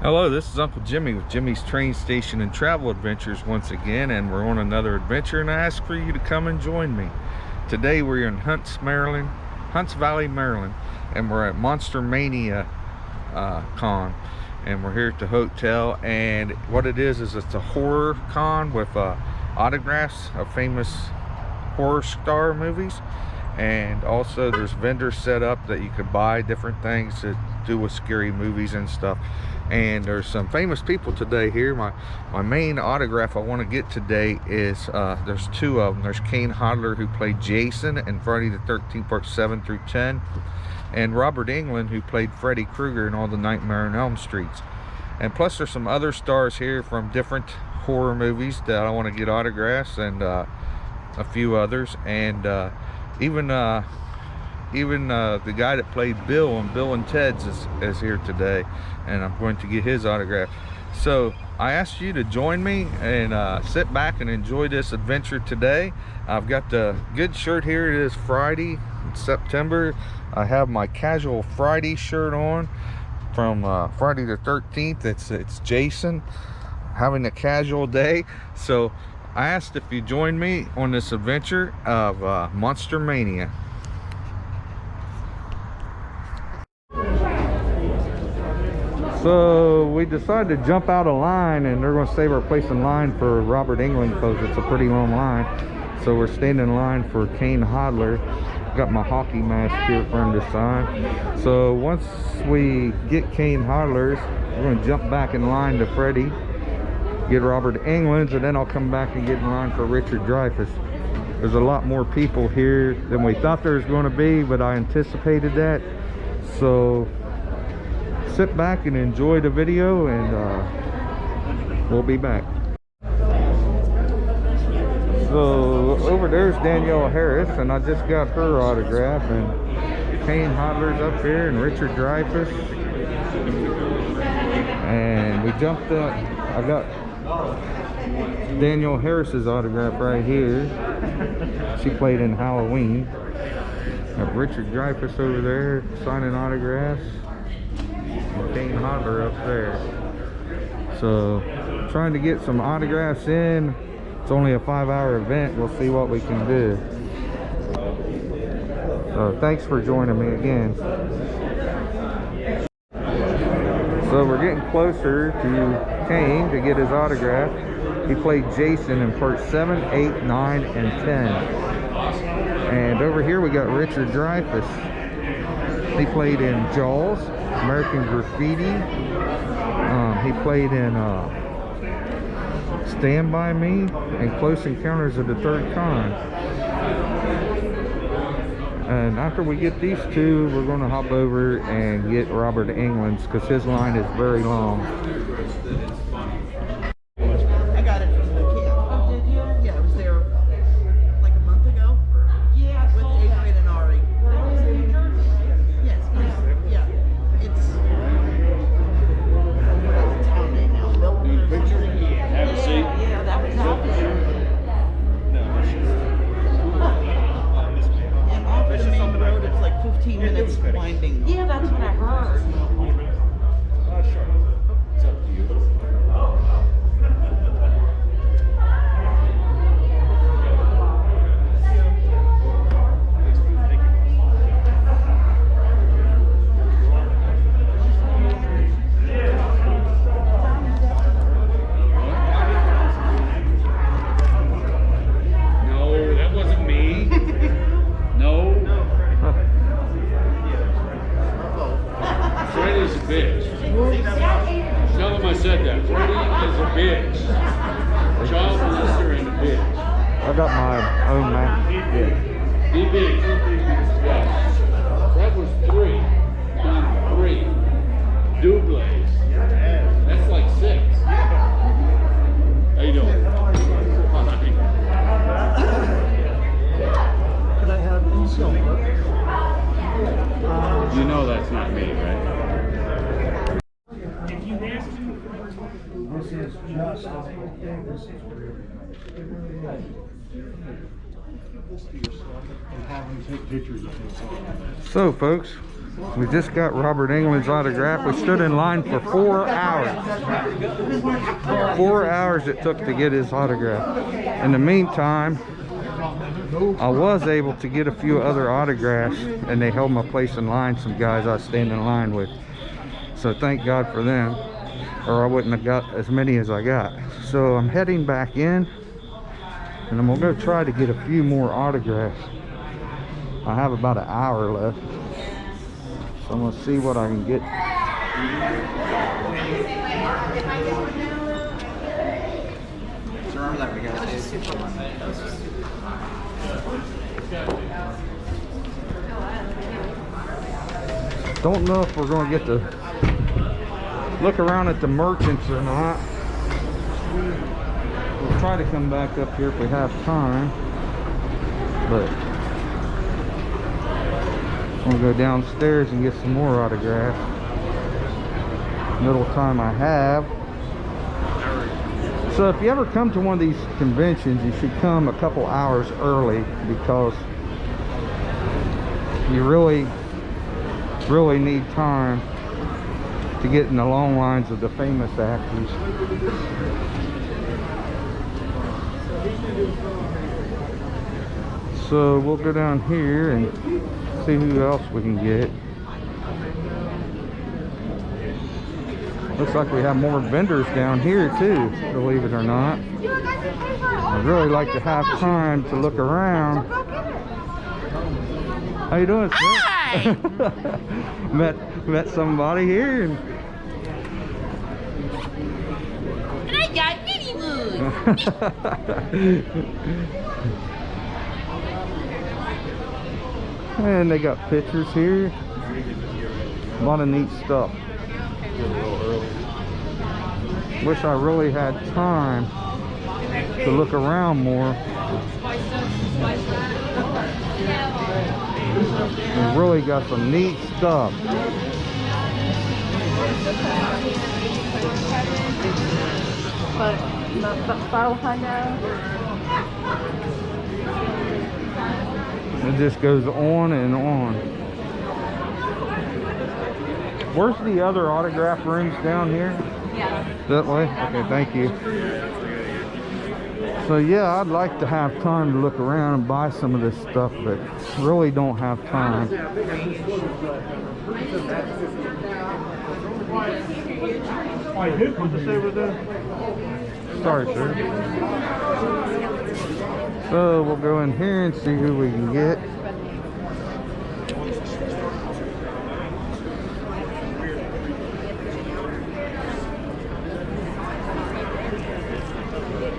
Hello, this is Uncle Jimmy with Jimmy's Train Station and Travel Adventures once again, and we're on another adventure, and I ask for you to come and join me. Today we're in Hunts Valley, Maryland, and we're at Monster-Mania con, and we're here at the hotel. And what it is it's a horror con with autographs of famous horror star movies, and also there's vendors set up that you could buy different things to do with scary movies and stuff. And there's some famous people today here. My main autograph I want to get today is there's two of them. There's Kane Hodler, who played Jason in Friday the 13th parts 7 through 10, and Robert Englund, who played Freddy Krueger in all the Nightmare on Elm Streets. And plus there's some other stars here from different horror movies that I want to get autographs, and a few others, and even the guy that played Bill on Bill and Ted's is here today, and I'm going to get his autograph. So I asked you to join me and sit back and enjoy this adventure today. I've got the good shirt here. It is Friday, September. I have my casual Friday shirt on from Friday the 13th. It's Jason, having a casual day. So I asked if you join me on this adventure of Monster-Mania. So we decided to jump out of line, and they're going to save our place in line for Robert Englund because it's a pretty long line. So we're standing in line for Kane Hodler. Got my hockey mask here for him to sign. So once we get Kane Hodler's, we're going to jump back in line to Freddy, get Robert Englund's, and then I'll come back and get in line for Richard Dreyfuss. There's a lot more people here than we thought there was going to be, but I anticipated that. So sit back and enjoy the video, and we'll be back. So over there's Danielle Harris, and I just got her autograph, and Kane Hodler's up here, and Richard Dreyfuss, and we jumped up. I got Danielle Harris's autograph right here. She played in Halloween. Got Richard Dreyfuss over there signing autographs, and Kane Hodler up there. So trying to get some autographs in. It's only a 5-hour event. We'll see what we can do. So thanks for joining me again. So we're getting closer to Kane to get his autograph. He played Jason in parts 7, 8, 9, and 10. And over here we got Richard Dreyfuss. He played in Jaws, American Graffiti. He played in Stand By Me and Close Encounters of the Third Kind. And after we get these two, we're going to hop over and get Robert Englund's, because his line is very long. I got it from the camp. Oh, did you? Yeah, I was there like a month ago. Yeah, with Adrian and Ari. That was in New Jersey, right? Yes, yeah. It's what is the town name now? Milton. Picture? Have a seat. Yeah, that was out there. And off of the main road, it's like 15 minutes winding. Yeah, that's what I heard. Sure. It's up to you. No, that wasn't me. No. Freddy's a bitch. Tell him I said that. Freddy is a bitch. Child molester and a bitch. I got my own map. Yeah. DB. Yes. That was 3. 3. Doubles. That's like 6. How you doing? Could I have in silver? You know that's not me, right? This is just, this is weird. and have them take pictures of themselves. So folks, we just got Robert Englund's autograph. We stood in line for 4 hours. 4 hours it took to get his autograph. In the meantime, I was able to get a few other autographs, and they held my place in line, some guys I was standing in line with. So thank God for them, or I wouldn't have got as many as I got. So I'm heading back in, and I'm gonna go try to get a few more autographs. I have about an hour left, so I'm gonna see what I can get. Don't know if we're gonna get to look around at the merchants or not. We'll try to come back up here if we have time, but I'm gonna go downstairs and get some more autographs. Little time I have. So if you ever come to one of these conventions, you should come a couple hours early, because you really need time to get in the long lines of the famous actors. So we'll go down here and see who else we can get. Looks like we have more vendors down here too, believe it or not. I'd really like to have time to look around. How you doing, sir? Hi! met somebody here, and I got Minnie Moon! and they got pictures here. A lot of neat stuff. Wish I really had time to look around more. We really got some neat stuff. It just goes on and on. Where's the other autograph rooms down here? Yeah. That way? Okay, thank you. So yeah, I'd like to have time to look around and buy some of this stuff, but really don't have time. Sorry, sir. So we'll go in here and see who we can get.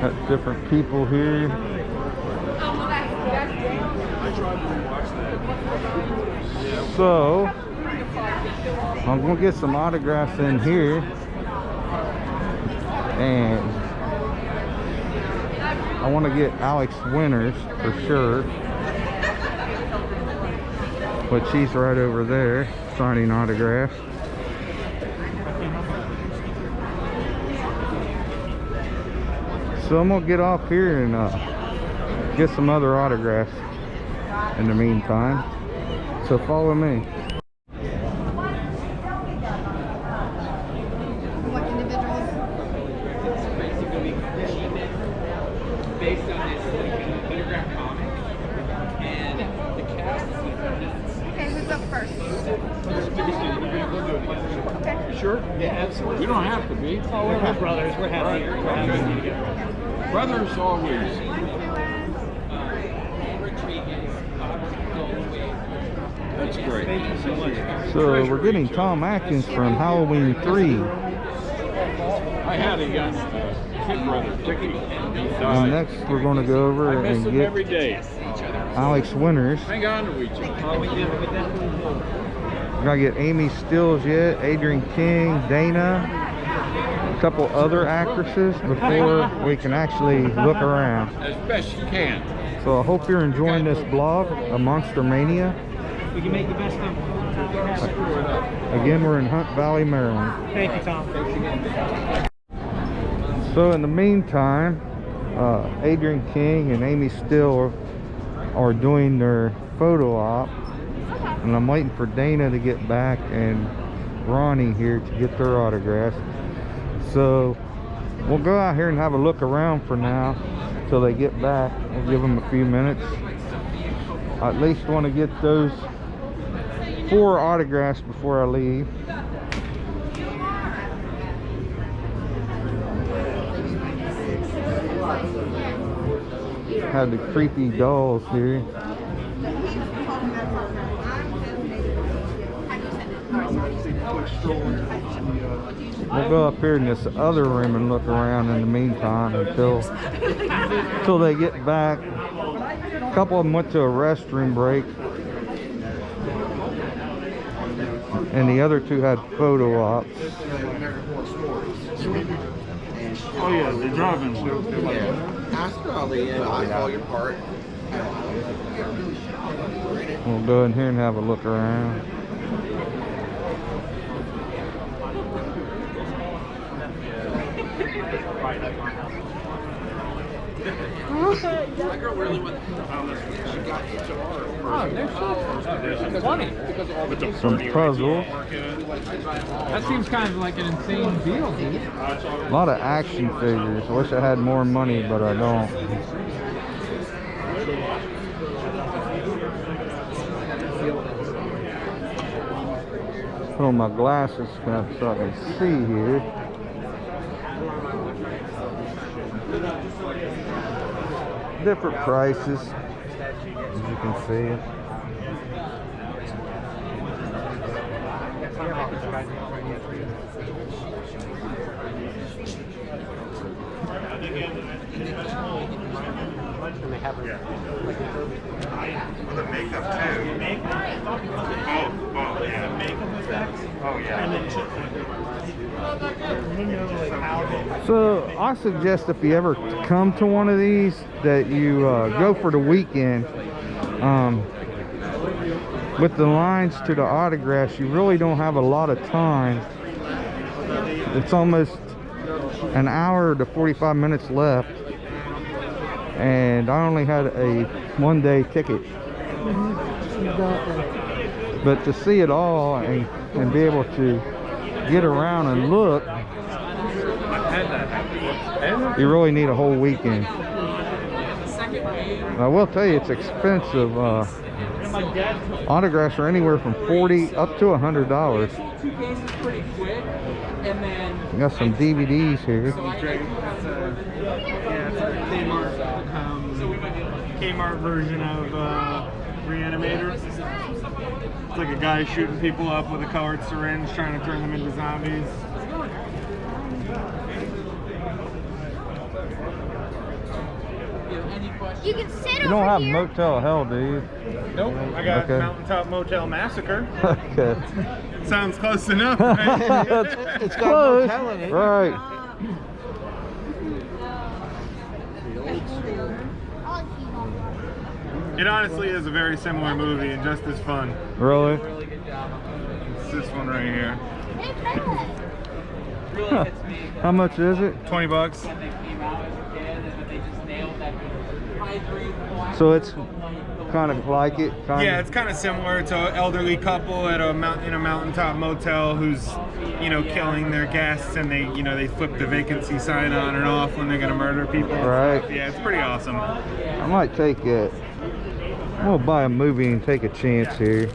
Got different people here. So I'm gonna get some autographs in here, and I want to get Alex Winters for sure, but she's right over there signing autographs. So I'm gonna get off here and get some other autographs in the meantime. So follow me. What individuals? It's basically based on this autograph comic, and the cast is like nuts. Okay, who's up first? Okay. Sure? Yeah, absolutely. We don't have to be. Oh, we're brothers. We're happy. We're happy together. Brothers always. That's great. Thank you so much. So we're getting Tom Atkins from Halloween 3. I had a young kid brother, Ricky. He And died. next we're going to go over I miss and him every get day. Alex Winters. Hang on to each other. Oh, we definitely will. We're going to get Amy Stills yet, Adrian King, Dana, a couple other actresses before we can actually look around. As best you can. So I hope you're enjoying this vlog of Monster-Mania. We can make the best of it. Again, we're in Hunt Valley, Maryland. Thank you, Tom. So in the meantime, Adrian King and Amy Still are doing their photo op, and I'm waiting for Dana to get back and Ronnie here to get their autographs. So we'll go out here and have a look around for now till they get back. We'll give them a few minutes. I at least want to get those 4 autographs before I leave. Have the creepy dolls here. We'll go up here in this other room and look around in the meantime until they get back. A couple of them went to a restroom break, and the other 2 had photo ops. Oh yeah, the driving one. Yeah. Ask her all the I call your part. We'll go in here and have a look around. My girl really went. She got into our funny because of all the Some puzzles. That seems kind of like an insane deal, dude. A lot of action figures. Wish I had more money, but I don't. Put on my glasses so I can see here. Different prices, as you can see. The makeup too. Oh yeah. Makeup effects. Oh yeah. So I suggest if you ever come to one of these that you go for the weekend. With the lines to the autographs, you really don't have a lot of time. It's almost an hour to 45 minutes left, and I only had a 1-day ticket. But to see it all and be able to get around and look, you really need a whole weekend. I will tell you, it's expensive. Autographs are anywhere from $40 up to $100. Got some DVDs here. It's a Kmart version of Reanimator. It's like a guy shooting people up with a colored syringe, trying to turn them into zombies. You can sit You over don't have here. Motel Hell, do you? Nope, I got Okay. Mountaintop Motel Massacre. Okay. Sounds close enough, right? It's close. Right. It honestly is a very similar movie and just as fun. Really? It's this one right here. Huh. How much is it? 20 bucks. So it's kind of like it? Yeah, it's kind of similar to an elderly couple at in a mountaintop motel who's, killing their guests, and they flip the vacancy sign on and off when they're gonna murder people. Right. Yeah, it's pretty awesome. I might take it. I'm gonna buy a movie and take a chance here.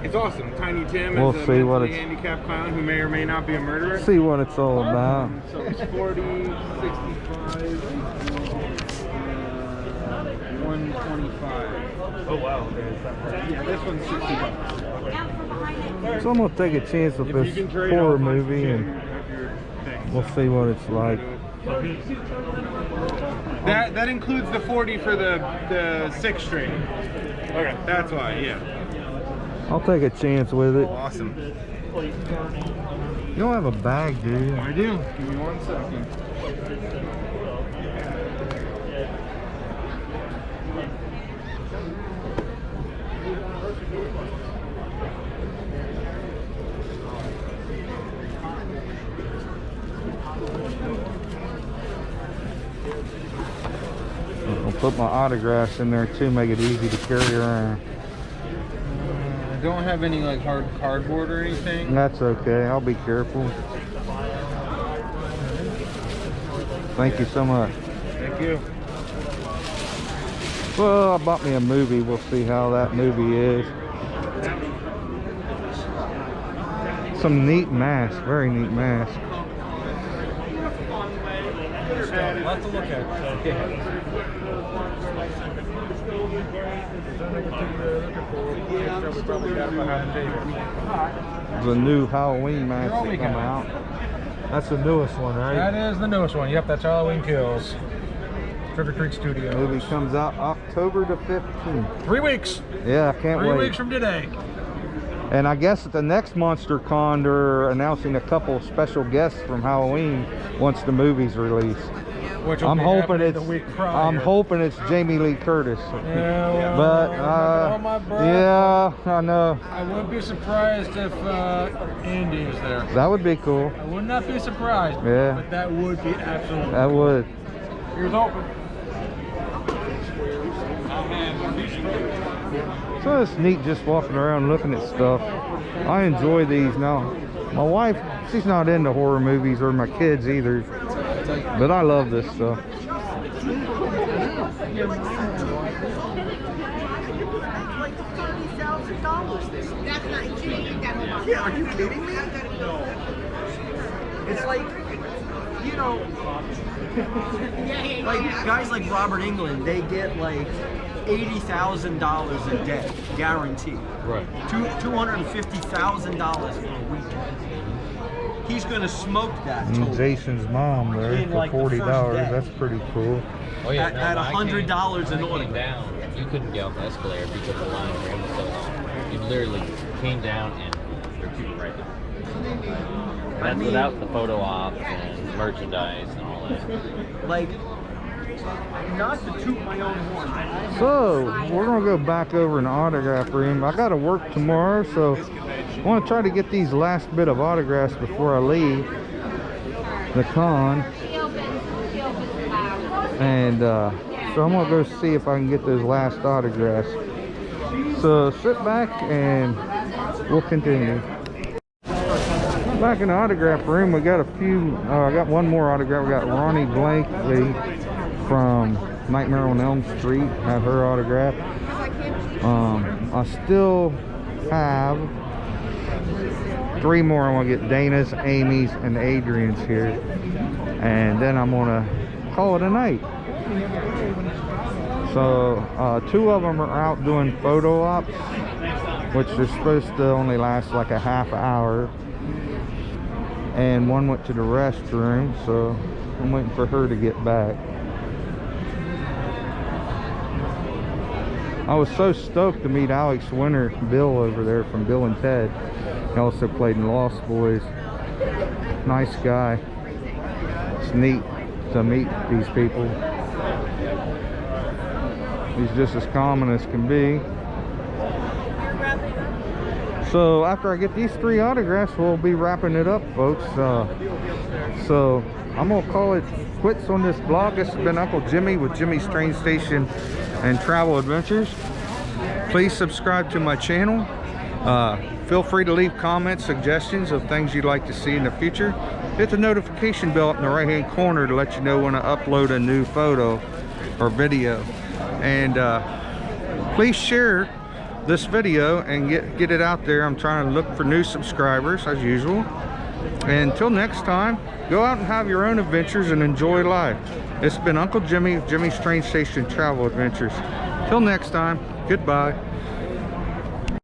It's awesome. Tiny Tim We'll is a see what mentally it's- handicapped clown who may or may not be a murderer. See what it's all about. So it's 40, 65, 125. Oh wow. Yeah, this one's 60 bucks. So I'm gonna take a chance with If you this can trade horror off my movie, shit, and you have your thing. we'll see what it's like. That includes the 40 for the 6 string. Okay. That's why, yeah. I'll take a chance with it. Awesome. You don't have a bag, do you? I do. Give me 1 second. put my autographs in there too, make it easy to carry around. I don't have any like hard cardboard or anything. That's okay, I'll be careful. Thank you so much. Thank you. Well, I bought me a movie. We'll see how that movie is. Some neat mask, very neat mask. Lots to look at. The new Halloween mask that come out. That's the newest one, right? That is the newest one. Yep, that's Halloween Kills. Trick or Treat Studios. Movie comes out October the 15th. 3 weeks. Yeah, I can't wait. 3 weeks from today. And I guess at the next Monster Con, they're announcing a couple special guests from Halloween once the movie's released. Which will I'm be hoping happening it's the week prior. I'm hoping it's Jamie Lee Curtis. Yeah, well, But hold my breath. yeah, I know. I wouldn't be surprised if Andy is there. That would be cool. I would not be surprised. Yeah. But that would be absolutely. That would. Here's open. So it's neat just walking around looking at stuff. I enjoy these now. My wife, she's not into horror movies, or my kids either. But I love this stuff. Yeah, are you kidding me? It's like, you know, like guys like Robert Englund, they get like $80,000 a day, guaranteed. Right. $250,000 for a weekend. He's gonna smoke that. And total. Jason's mom there In, for like, the first $40. day. That's pretty cool. Oh yeah, At $100 an when I order. came down, you couldn't get off the escalator because the line ran so long. You literally came down and there were people right there. That's without the photo ops and merchandise and all that. Like, not to toot my own horn. So we're gonna go back over in the autograph room. I gotta work tomorrow, so I want to try to get these last bit of autographs before I leave the con. And so I'm gonna go see if I can get those last autographs. So sit back and we'll continue. Back in the autograph room, we got a few. I got one more autograph. We got Ronnie Blankley from Nightmare on Elm Street. Have her autograph. I still have 3 more. I want to get Dana's, Amy's, and Adrian's here, and then I'm gonna call it a night. So 2 of them are out doing photo ops, which are supposed to only last like a half hour, and one went to the restroom, so I'm waiting for her to get back. I was so stoked to meet Alex Winter, Bill over there from Bill and Ted. He also played in Lost Boys. Nice guy. It's neat to meet these people. He's just as common as can be. So after I get these 3 autographs, we'll be wrapping it up, folks. So I'm gonna call it quits on this vlog. This has been Uncle Jimmy with Jimmy's Train Station and Travel Adventures. Please subscribe to my channel. Feel free to leave comments, suggestions of things you'd like to see in the future. Hit the notification bell up in the right hand corner to let you know when I upload a new photo or video. And please share this video and get it out there. I'm trying to look for new subscribers as usual. And until next time, go out and have your own adventures and enjoy life. It's been Uncle Jimmy of Jimmy's Train Station Travel Adventures. Till next time, goodbye.